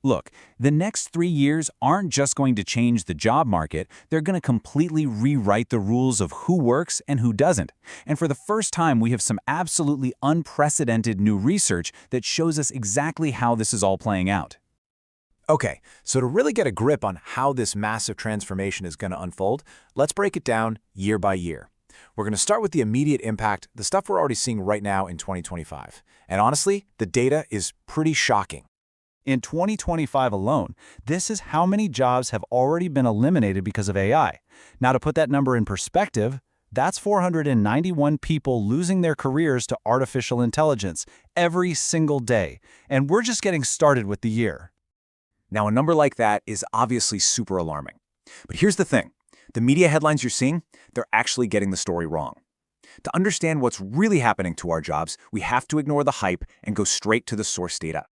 Look, the next 3 years aren't just going to change the job market, they're going to completely rewrite the rules of who works and who doesn't. And for the first time, we have some absolutely unprecedented new research that shows us exactly how this is all playing out. Okay, so to really get a grip on how this massive transformation is going to unfold, let's break it down year by year. We're going to start with the immediate impact, the stuff we're already seeing right now in 2025. And honestly, the data is pretty shocking. In 2025 alone, this is how many jobs have already been eliminated because of AI. Now, to put that number in perspective, that's 491 people losing their careers to artificial intelligence every single day. And we're just getting started with the year. Now, a number like that is obviously super alarming. But here's the thing. The media headlines you're seeing, they're actually getting the story wrong. To understand what's really happening to our jobs, we have to ignore the hype and go straight to the source data.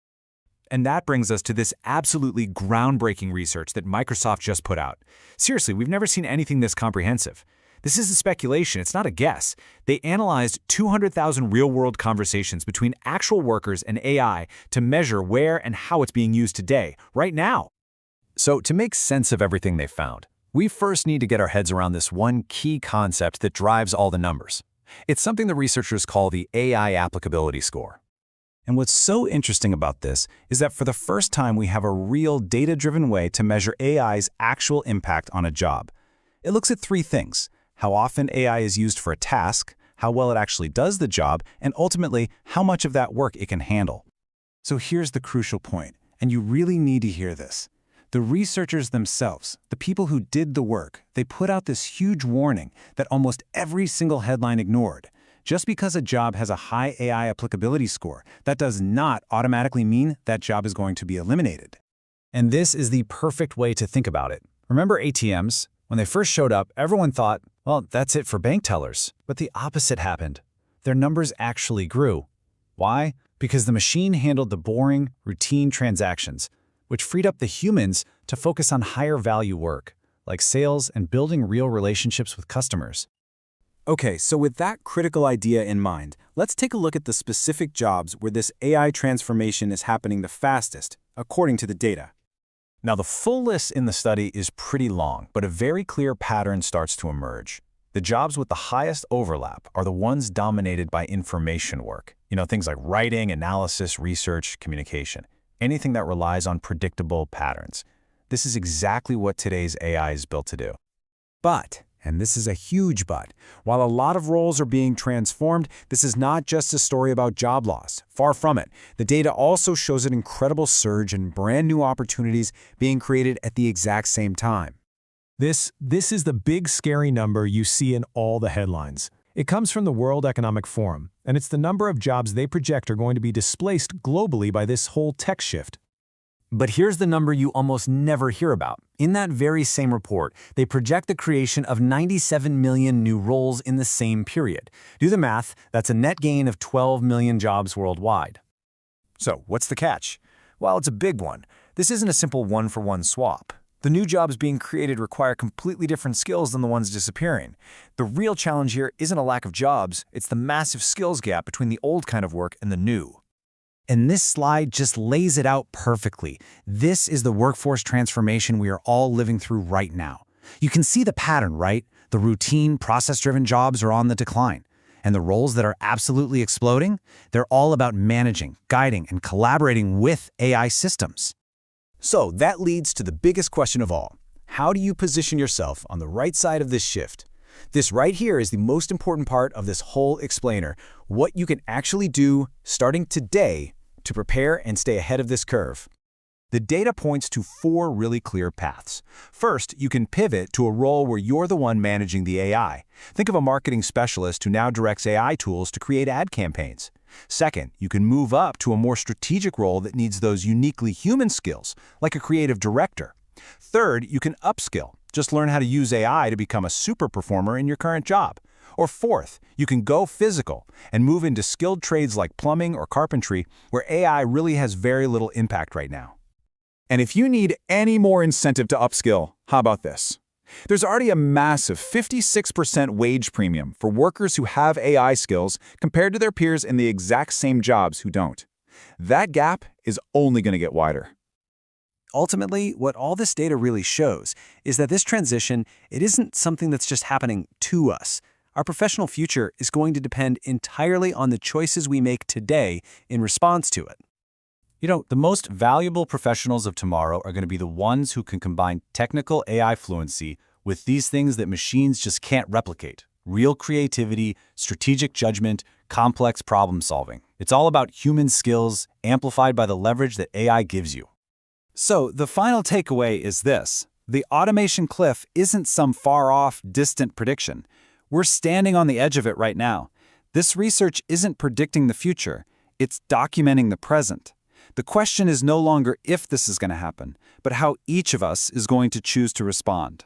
And that brings us to this absolutely groundbreaking research that Microsoft just put out. Seriously, we've never seen anything this comprehensive. This isn't speculation, it's not a guess. They analyzed 200,000 real-world conversations between actual workers and AI to measure where and how it's being used today, right now. So to make sense of everything they found, we first need to get our heads around this one key concept that drives all the numbers. It's something the researchers call the AI applicability score. And what's so interesting about this is that for the first time we have a real data-driven way to measure AI's actual impact on a job. It looks at three things: how often AI is used for a task, how well it actually does the job, and ultimately, how much of that work it can handle. So here's the crucial point, and you really need to hear this. The researchers themselves, the people who did the work, they put out this huge warning that almost every single headline ignored. Just because a job has a high AI applicability score, that does not automatically mean that job is going to be eliminated. And this is the perfect way to think about it. Remember ATMs? When they first showed up, everyone thought, well, that's it for bank tellers. But the opposite happened. Their numbers actually grew. Why? Because the machine handled the boring, routine transactions, which freed up the humans to focus on higher value work, like sales and building real relationships with customers. Okay, so with that critical idea in mind, let's take a look at the specific jobs where this AI transformation is happening the fastest, according to the data. Now, the full list in the study is pretty long, but a very clear pattern starts to emerge. The jobs with the highest overlap are the ones dominated by information work. Things like writing, analysis, research, communication. Anything that relies on predictable patterns. This is exactly what today's AI is built to do. But, and this is a huge but, while a lot of roles are being transformed, this is not just a story about job loss. Far from it. The data also shows an incredible surge in brand new opportunities being created at the exact same time. This is the big scary number you see in all the headlines. It comes from the World Economic Forum, and it's the number of jobs they project are going to be displaced globally by this whole tech shift. But here's the number you almost never hear about. In that very same report, they project the creation of 97 million new roles in the same period. Do the math, that's a net gain of 12 million jobs worldwide. So, what's the catch? Well, it's a big one. This isn't a simple one-for-one swap. The new jobs being created require completely different skills than the ones disappearing. The real challenge here isn't a lack of jobs, it's the massive skills gap between the old kind of work and the new. And this slide just lays it out perfectly. This is the workforce transformation we are all living through right now. You can see the pattern, right? The routine, process-driven jobs are on the decline. And the roles that are absolutely exploding, they're all about managing, guiding, and collaborating with AI systems. So that leads to the biggest question of all. How do you position yourself on the right side of this shift? This right here is the most important part of this whole explainer, what you can actually do starting today to prepare and stay ahead of this curve. The data points to 4 really clear paths. First, you can pivot to a role where you're the one managing the AI. Think of a marketing specialist who now directs AI tools to create ad campaigns. Second, you can move up to a more strategic role that needs those uniquely human skills, like a creative director. Third, you can upskill. Just learn how to use AI to become a super performer in your current job. Or fourth, you can go physical and move into skilled trades like plumbing or carpentry, where AI really has very little impact right now. And if you need any more incentive to upskill, how about this? There's already a massive 56% wage premium for workers who have AI skills compared to their peers in the exact same jobs who don't. That gap is only going to get wider. Ultimately, what all this data really shows is that this transition, it isn't something that's just happening to us. Our professional future is going to depend entirely on the choices we make today in response to it. You know, the most valuable professionals of tomorrow are going to be the ones who can combine technical AI fluency with these things that machines just can't replicate: real creativity, strategic judgment, complex problem solving. It's all about human skills amplified by the leverage that AI gives you. So, the final takeaway is this: the automation cliff isn't some far-off, distant prediction. We're standing on the edge of it right now. This research isn't predicting the future, it's documenting the present. The question is no longer if this is going to happen, but how each of us is going to choose to respond.